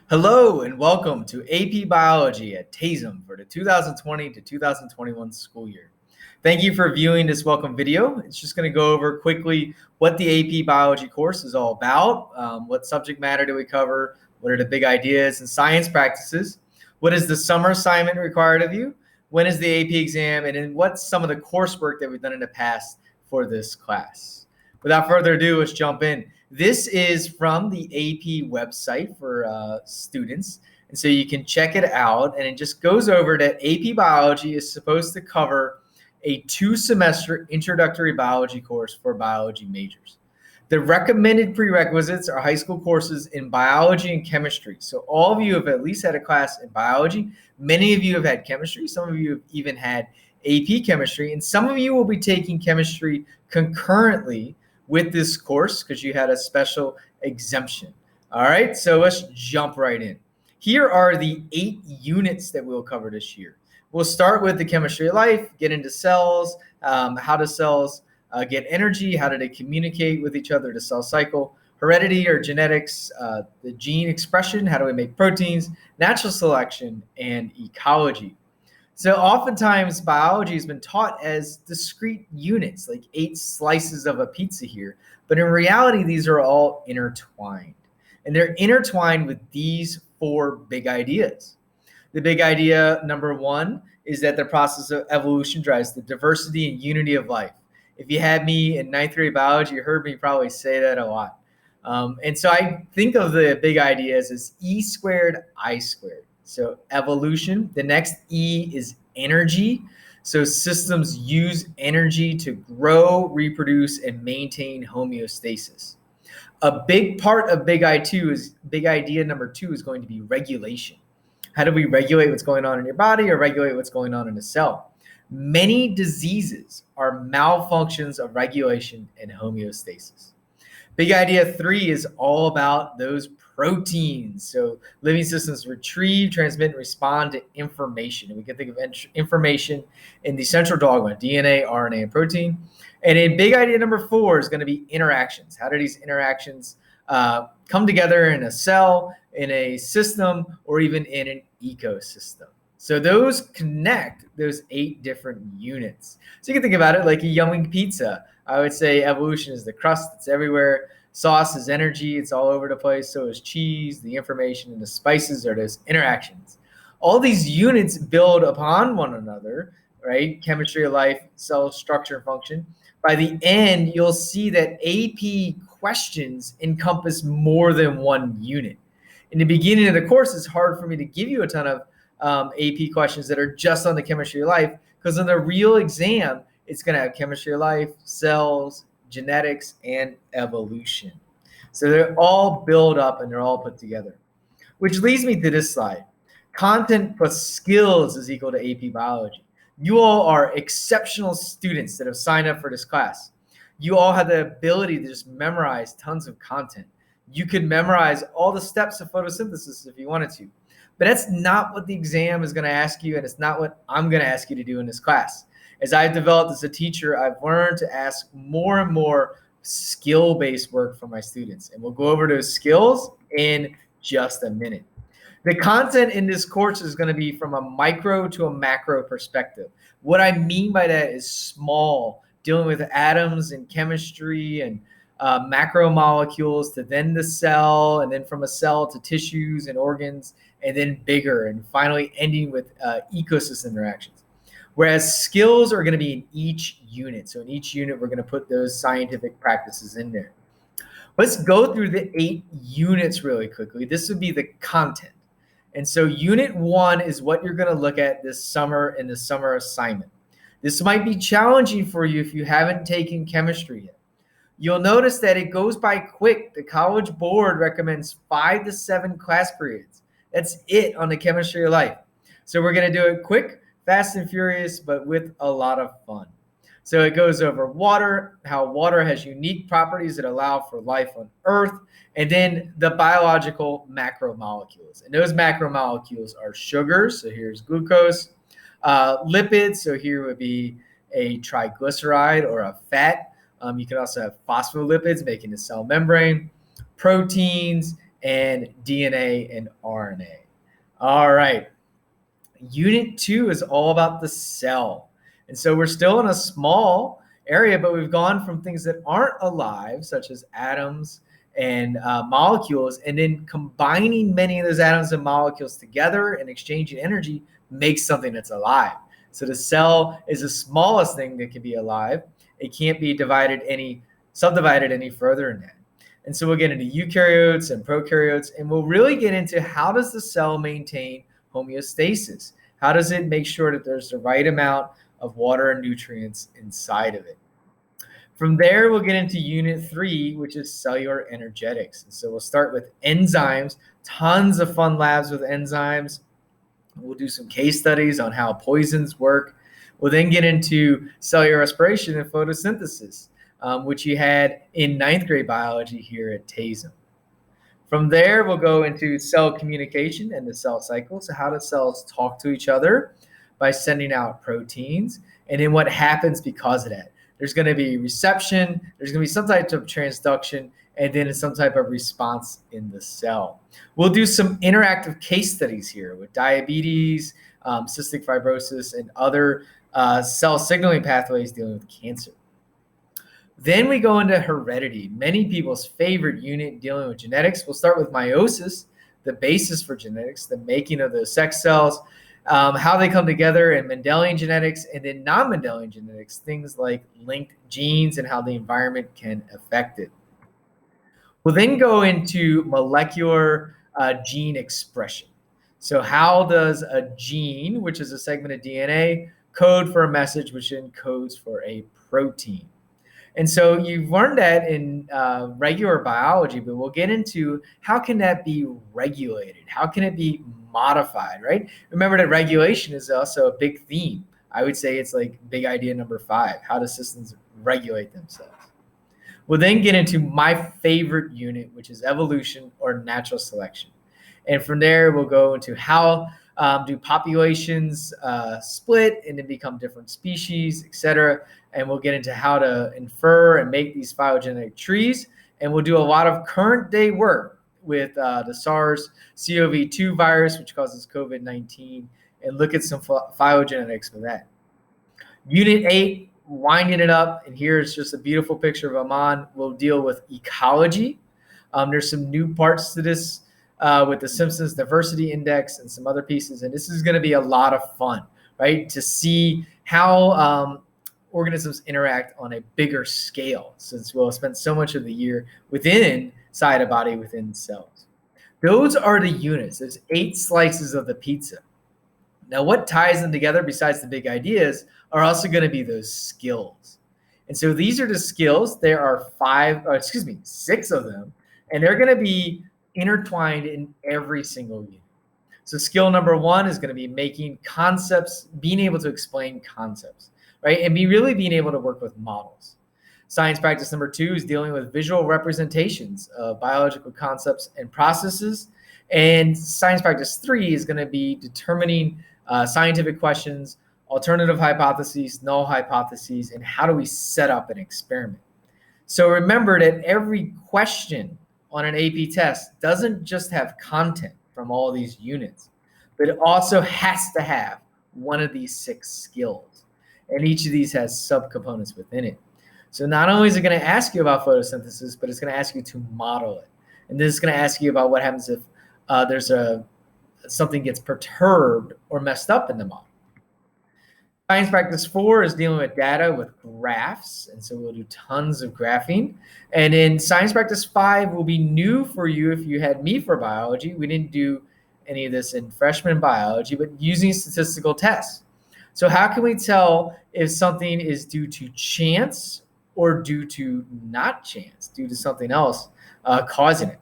Hello and welcome to AP Biology at TAISM for the 2020 to 2021 school year. Thank you for viewing this welcome video. It's just going to go over quickly what the AP Biology course is all about, what subject matter do we cover, what are the big ideas and science practices, what is the summer assignment required of you, when is the AP exam, and then what's some of the coursework that we've done in the past for this class. Without further ado, let's jump in. This is from the AP website for students. And so you can check it out. And it just goes over that AP Biology is supposed to cover a 2-semester introductory biology course for biology majors. The recommended prerequisites are high school courses in biology and chemistry. So all of you have at least had a class in biology. Many of you have had chemistry. Some of you have even had AP chemistry. And some of you will be taking chemistry concurrently with this course because you had a special exemption. All right, so let's jump right in. Here are the 8 units that we'll cover this year. We'll start with the chemistry of life, get into cells, how do cells get energy, how do they communicate with each other, the cell cycle, heredity or genetics, the gene expression, how do we make proteins, natural selection, and ecology. So oftentimes biology has been taught as discrete units, like 8 slices of a pizza here. But in reality, these are all intertwined. And they're intertwined with these 4 big ideas. The big idea number 1 is that the process of evolution drives the diversity and unity of life. If you had me in 9th grade biology, you heard me probably say that a lot. And so I think of the big ideas as E squared, I squared. So evolution. The next E is energy. So systems use energy to grow, reproduce, and maintain homeostasis. A big part of big idea number 2 is going to be regulation. How do we regulate what's going on in your body or regulate what's going on in a cell? Many diseases are malfunctions of regulation and homeostasis. Big idea 3 is all about those proteins. So living systems retrieve, transmit, and respond to information. And we can think of information in the central dogma, DNA, RNA, and protein. And in big idea number 4 is going to be interactions. How do these interactions come together in a cell, in a system, or even in an ecosystem? So those connect those 8 different units. So you can think about it like a yummy pizza. I would say evolution is the crust. It's everywhere. Sauce is energy. It's all over the place. So is cheese. The information and the spices are those interactions. All these units build upon one another, right? Chemistry of life, cell structure and function. By the end, you'll see that AP questions encompass more than one unit. In the beginning of the course, it's hard for me to give you a ton of AP questions that are just on the chemistry of life, because in the real exam, it's going to have chemistry of life, cells, genetics, and evolution. So they're all built up and they're all put together. Which leads me to this slide. Content plus skills is equal to AP Biology. You all are exceptional students that have signed up for this class. You all have the ability to just memorize tons of content. You could memorize all the steps of photosynthesis if you wanted to. But that's not what the exam is going to ask you, and it's not what I'm going to ask you to do in this class. As I've developed as a teacher, I've learned to ask more and more skill-based work from my students. And we'll go over those skills in just a minute. The content in this course is going to be from a micro to a macro perspective. What I mean by that is small, dealing with atoms and chemistry and macromolecules, to then the cell, and then from a cell to tissues and organs, and then bigger, and finally ending with ecosystem interactions. Whereas skills are going to be in each unit. So in each unit, we're going to put those scientific practices in there. Let's go through the 8 units really quickly. This would be the content. And so unit 1 is what you're going to look at this summer in the summer assignment. This might be challenging for you if you haven't taken chemistry yet. You'll notice that it goes by quick. The College Board recommends 5 to 7 class periods. That's it on the chemistry of life. So we're going to do it quick, fast and furious, but with a lot of fun. So it goes over water, how water has unique properties that allow for life on Earth, and then the biological macromolecules. And those macromolecules are sugars. So here's glucose, lipids. So here would be a triglyceride or a fat. You can also have phospholipids making the cell membrane, proteins, and DNA and RNA. All right. Unit 2 is all about the cell. And so we're still in a small area, but we've gone from things that aren't alive, such as atoms and molecules, and then combining many of those atoms and molecules together and exchanging energy makes something that's alive. So the cell is the smallest thing that can be alive. It can't be subdivided any further than that. And so we'll get into eukaryotes and prokaryotes, and we'll really get into how does the cell maintain homeostasis? How does it make sure that there's the right amount of water and nutrients inside of it? From there, we'll get into unit 3, which is cellular energetics. And so we'll start with enzymes, tons of fun labs with enzymes. We'll do some case studies on how poisons work. We'll then get into cellular respiration and photosynthesis, which you had in 9th grade biology here at TAISM. From there, we'll go into cell communication and the cell cycle. So how do cells talk to each other? By sending out proteins. And then what happens because of that? There's going to be reception, there's going to be some type of transduction, and then some type of response in the cell. We'll do some interactive case studies here with diabetes, cystic fibrosis, and other cell signaling pathways dealing with cancer. Then we go into heredity, many people's favorite unit dealing with genetics. We'll start with meiosis, the basis for genetics, the making of those sex cells, how they come together, and Mendelian genetics, and then non-Mendelian genetics, things like linked genes and how the environment can affect it. We'll then go into molecular gene expression. So how does a gene, which is a segment of DNA, code for a message which then codes for a protein? And so you've learned that in regular biology, but we'll get into how can that be regulated? How can it be modified, right? Remember that regulation is also a big theme. I would say it's like big idea number 5. How do systems regulate themselves? We'll then get into my favorite unit, which is evolution or natural selection. And from there, we'll go into how do populations split and then become different species, et cetera. And we'll get into how to infer and make these phylogenetic trees. And we'll do a lot of current day work with the SARS-CoV-2 virus, which causes COVID-19, and look at some phylogenetics for that. Unit 8, winding it up. And here's just a beautiful picture of Aman. We'll deal with ecology. There's some new parts to this with the Simpsons Diversity Index and some other pieces. And this is going to be a lot of fun, right? To see how organisms interact on a bigger scale, since we'll spend so much of the year inside a body within cells. Those are the units. There's 8 slices of the pizza. Now, what ties them together besides the big ideas are also going to be those skills. And so these are the skills. There are 6 of them, and they're going to be intertwined in every single unit. So skill number 1 is going to be making concepts, being able to explain concepts, right? And being able to work with models. Science practice number 2 is dealing with visual representations of biological concepts and processes. And science practice 3 is going to be determining scientific questions, alternative hypotheses, null hypotheses, and how do we set up an experiment. So remember that every question on an AP test doesn't just have content from all these units, but it also has to have one of these 6 skills. And each of these has subcomponents within it. So not only is it going to ask you about photosynthesis, but it's going to ask you to model it. And this is going to ask you about what happens if something gets perturbed or messed up in the model. Science practice 4 is dealing with data with graphs. And so we'll do tons of graphing. And in science practice 5 will be new for you if you had me for biology. We didn't do any of this in freshman biology, but using statistical tests. So how can we tell if something is due to chance or due to not chance, due to something else causing it?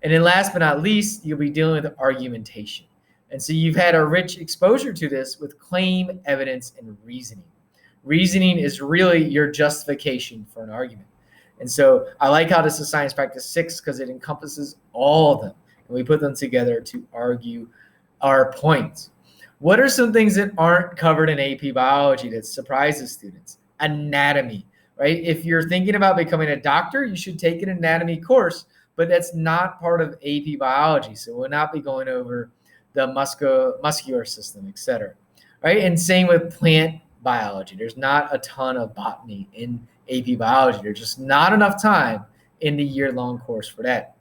And then last but not least, you'll be dealing with argumentation. And so you've had a rich exposure to this with claim, evidence, and reasoning. Reasoning is really your justification for an argument. And so I like how this is science practice 6 because it encompasses all of them. And we put them together to argue our points. What are some things that aren't covered in AP biology that surprises students? Anatomy, right? If you're thinking about becoming a doctor, you should take an anatomy course. but that's not part of AP biology. So we'll not be going over the muscular system, etc. Right? And same with plant biology. There's not a ton of botany in AP biology. There's just not enough time in the year-long course for that.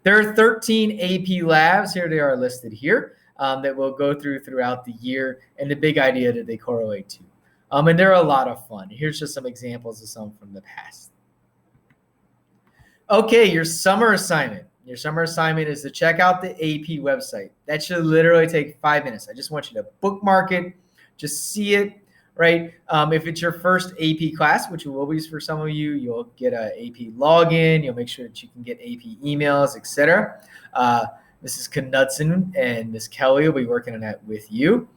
There are 13 AP labs, here they are listed here, that we'll go through throughout the year, and the big idea that they correlate to. And they're a lot of fun. Here's just some examples of some from the past. Okay, your summer assignment. Your summer assignment is to check out the AP website. That should literally take 5 minutes. I just want you to bookmark it, just see it, right? If it's your first AP class, which it will be for some of you, you'll get an AP login. You'll make sure that you can get AP emails, etc. Mrs. Knudsen and Ms. Kelly will be working on that with you.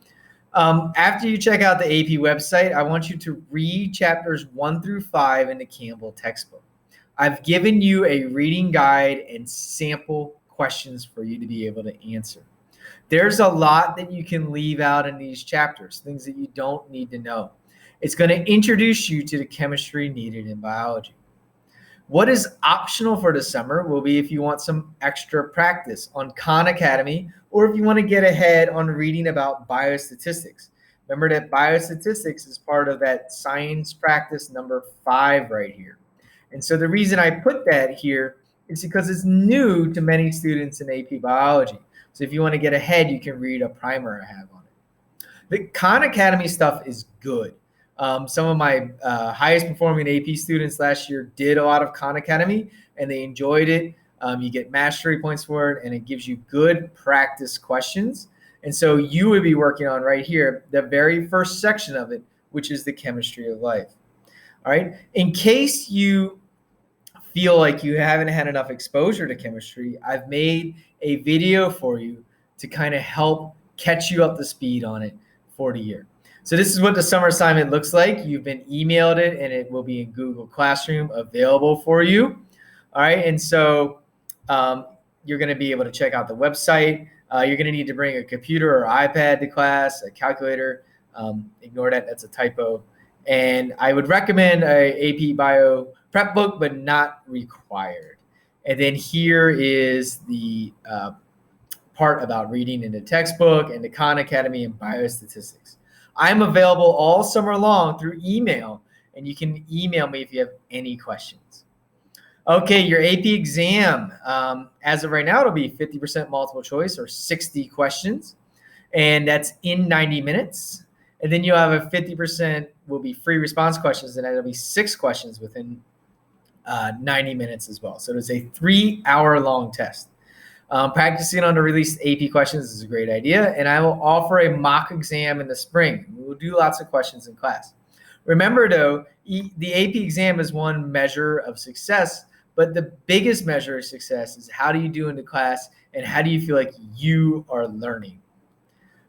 After you check out the AP website, I want you to read chapters 1 through 5 in the Campbell textbook. I've given you a reading guide and sample questions for you to be able to answer. There's a lot that you can leave out in these chapters, things that you don't need to know. It's going to introduce you to the chemistry needed in biology. What is optional for the summer will be if you want some extra practice on Khan Academy, or if you want to get ahead on reading about biostatistics. Remember that biostatistics is part of that science practice number 5 right here. And so the reason I put that here is because it's new to many students in AP biology. So if you want to get ahead, you can read a primer I have on it. The Khan Academy stuff is good. Some of my highest performing AP students last year did a lot of Khan Academy, and they enjoyed it. You get mastery points for it, and it gives you good practice questions. And so you would be working on right here, the very first section of it, which is the chemistry of life. All right. In case you feel like you haven't had enough exposure to chemistry, I've made a video for you to kind of help catch you up to speed on it for the year. So this is what the summer assignment looks like. You've been emailed it, and it will be in Google Classroom available for you. All right. And so you're going to be able to check out the website. You're going to need to bring a computer or iPad to class, a calculator. Ignore that. That's a typo. And I would recommend a AP Bio prep book, but not required. And then here is the part about reading in the textbook and the Khan Academy and biostatistics. I'm available all summer long through email, and you can email me if you have any questions. Okay, your AP exam. As of right now, it'll be 50% multiple choice or 60 questions, and that's in 90 minutes. And then you'll have a 50% will be free response questions, and that'll be 6 questions within 90 minutes as well. So it's a 3-hour-long test. Practicing on the released AP questions is a great idea, and I will offer a mock exam in the spring. We'll do lots of questions in class. Remember, though, the AP exam is one measure of success, but the biggest measure of success is how do you do in the class, and how do you feel like you are learning?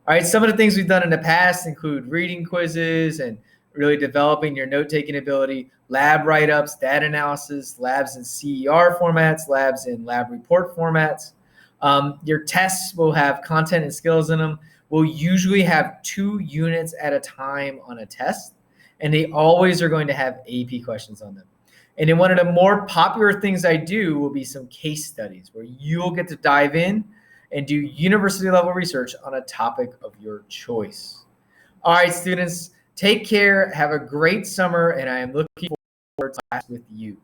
All right, some of the things we've done in the past include reading quizzes and really developing your note-taking ability, lab write-ups, data analysis, labs in CER formats, labs in lab report formats. Your tests will have content and skills in them. We'll usually have 2 units at a time on a test, and they always are going to have AP questions on them. And then one of the more popular things I do will be some case studies where you'll get to dive in and do university level research on a topic of your choice. All right, students, take care. Have a great summer, and I am looking forward to class with you.